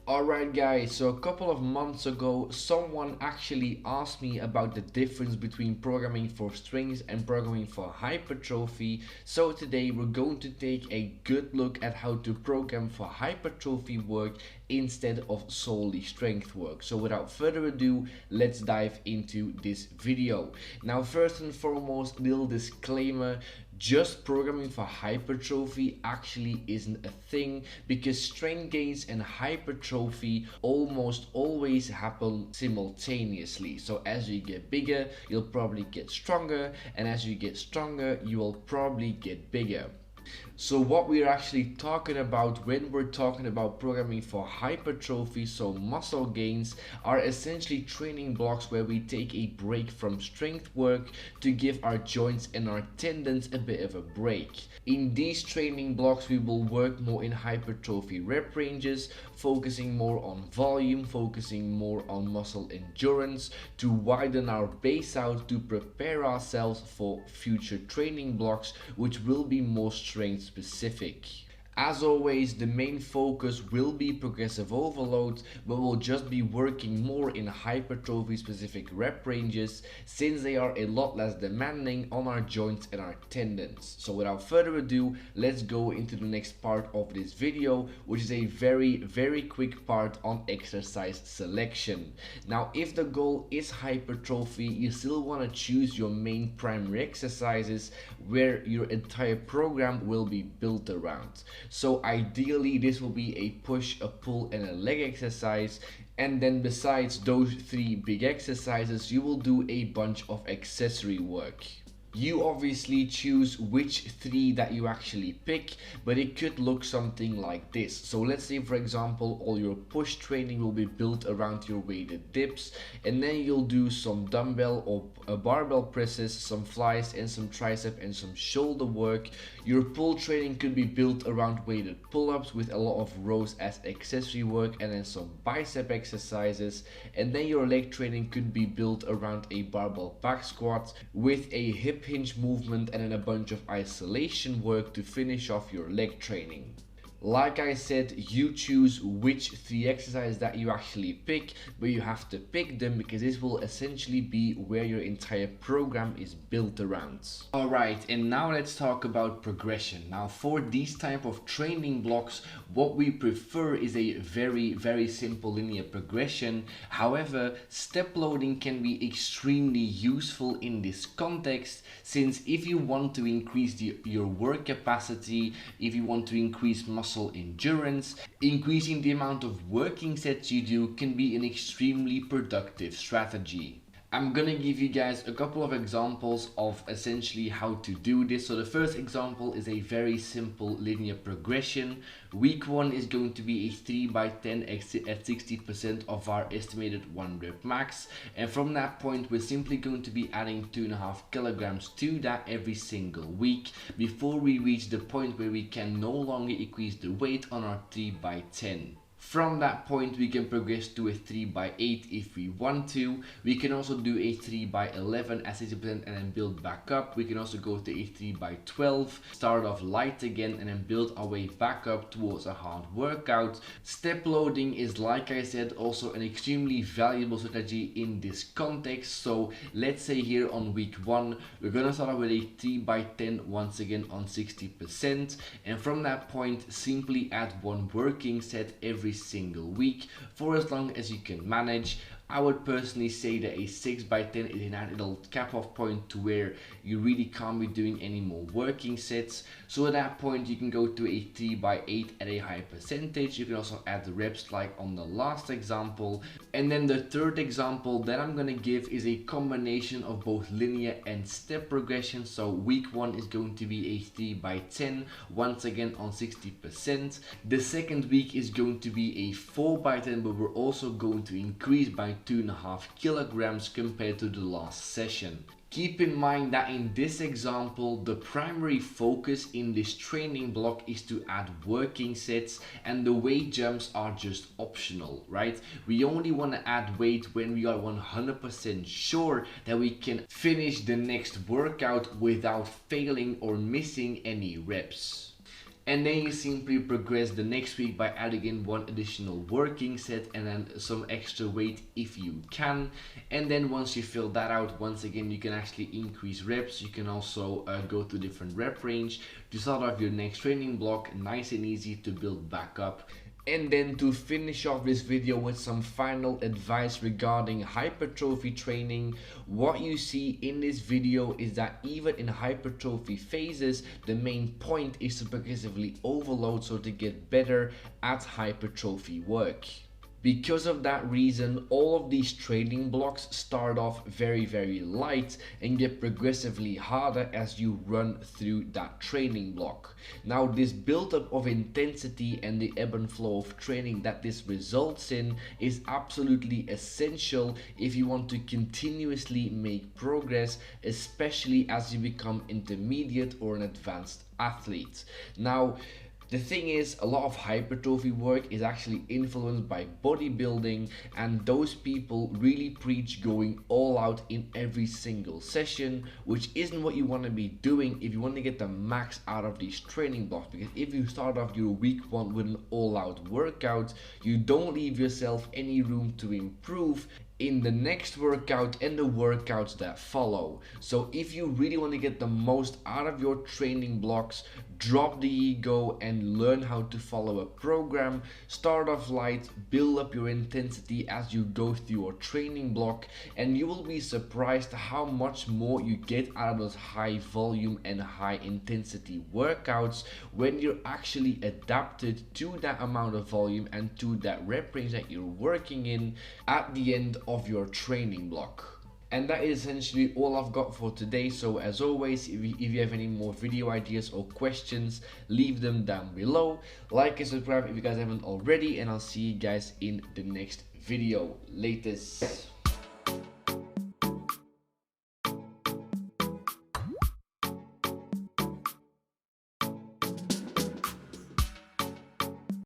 Alright guys, so a couple of months ago someone actually asked me about the difference between programming for strength and programming for hypertrophy. So today we're going to take a good look at how to program for hypertrophy work instead of solely strength work. So without further ado, let's dive into this video. Now first and foremost, little disclaimer, just programming for hypertrophy actually isn't a thing, because strength gains and hypertrophy almost always happen simultaneously. So as you get bigger, you'll probably get stronger, and as you get stronger, you will probably get bigger. So what we're actually talking about when we're talking about programming for hypertrophy, so muscle gains, are essentially training blocks where we take a break from strength work to give our joints and our tendons a bit of a break. In these training blocks we will work more in hypertrophy rep ranges, focusing more on volume, focusing more on muscle endurance to widen our base out to prepare ourselves for future training blocks which will be more strength specific. As always, the main focus will be progressive overload, but we'll just be working more in hypertrophy specific rep ranges since they are a lot less demanding on our joints and our tendons. So without further ado, let's go into the next part of this video, which is a very quick part on exercise selection. Now if the goal is hypertrophy, you still want to choose your main primary exercises where your entire program will be built around. So ideally this will be a push, a pull and a leg exercise, and then besides those three big exercises you will do a bunch of accessory work. You obviously choose which three that you actually pick, but it could look something like this. So let's say for example all your push training will be built around your weighted dips, and then you'll do some dumbbell or barbell presses, some flies and some tricep and some shoulder work. Your pull training could be built around weighted pull-ups with a lot of rows as accessory work, and then some bicep exercises, and then your leg training could be built around a barbell back squat with a hip hinge movement and then a bunch of isolation work to finish off your leg training. Like I said, you choose which three exercises that you actually pick, but you have to pick them because this will essentially be where your entire program is built around. Alright, and now let's talk about progression. Now for these type of training blocks, what we prefer is a very simple linear progression. However, step loading can be extremely useful in this context, since if you want to increase your work capacity, if you want to increase muscle endurance, increasing the amount of working sets you do can be an extremely productive strategy. I'm gonna give you guys a couple of examples of essentially how to do this. So the first example is a very simple linear progression. Week 1 is going to be a 3x10 at 60% of our estimated 1 rep max, and from that point we're simply going to be adding 2.5 kilograms to that every single week before we reach the point where we can no longer increase the weight on our 3x10. From that point we can progress to a 3x8 if we want to. We can also do a 3x11 at 60% and then build back up. We can also go to a 3x12, start off light again and then build our way back up towards a hard workout. Step loading is, like I said, also an extremely valuable strategy in this context. So let's say here on week 1 we're gonna start off with a 3x10 once again on 60%, and from that point simply add one working set every single week for as long as you can manage. I would personally say that a 6x10 is a nice little cap off point to where you really can't be doing any more working sets. So at that point you can go to a 3x8 at a high percentage. You can also add the reps like on the last example. And then the third example that I'm gonna give is a combination of both linear and step progression. So week 1 is going to be a 3x10 once again on 60%. The second week is going to be a 4x10, but we're also going to increase by 2.5 kilograms compared to the last session. Keep in mind that in this example, the primary focus in this training block is to add working sets, and the weight jumps are just optional, right? We only want to add weight when we are 100% sure that we can finish the next workout without failing or missing any reps. And then you simply progress the next week by adding in one additional working set and then some extra weight if you can. And then once you fill that out, once again you can actually increase reps. You can also go to different rep range to start off your next training block, nice and easy to build back up. And then to finish off this video with some final advice regarding hypertrophy training, what you see in this video is that even in hypertrophy phases, the main point is to progressively overload, so to get better at hypertrophy work. Because of that reason, all of these training blocks start off very light and get progressively harder as you run through that training block. Now, this buildup of intensity and the ebb and flow of training that this results in is absolutely essential if you want to continuously make progress, especially as you become intermediate or an advanced athlete. Now, the thing is, a lot of hypertrophy work is actually influenced by bodybuilding, and those people really preach going all out in every single session, which isn't what you want to be doing if you want to get the max out of these training blocks. Because if you start off your week one with an all-out workout, you don't leave yourself any room to improve in the next workout and the workouts that follow. So if you really want to get the most out of your training blocks, drop the ego and learn how to follow a program. Start off light, build up your intensity as you go through your training block, and you will be surprised how much more you get out of those high volume and high intensity workouts when you're actually adapted to that amount of volume and to that rep range that you're working in at the end of your training block. And that is essentially all I've got for today. So as always, if you have any more video ideas or questions, leave them down below. Like and subscribe if you guys haven't already, and I'll see you guys in the next video. Latest.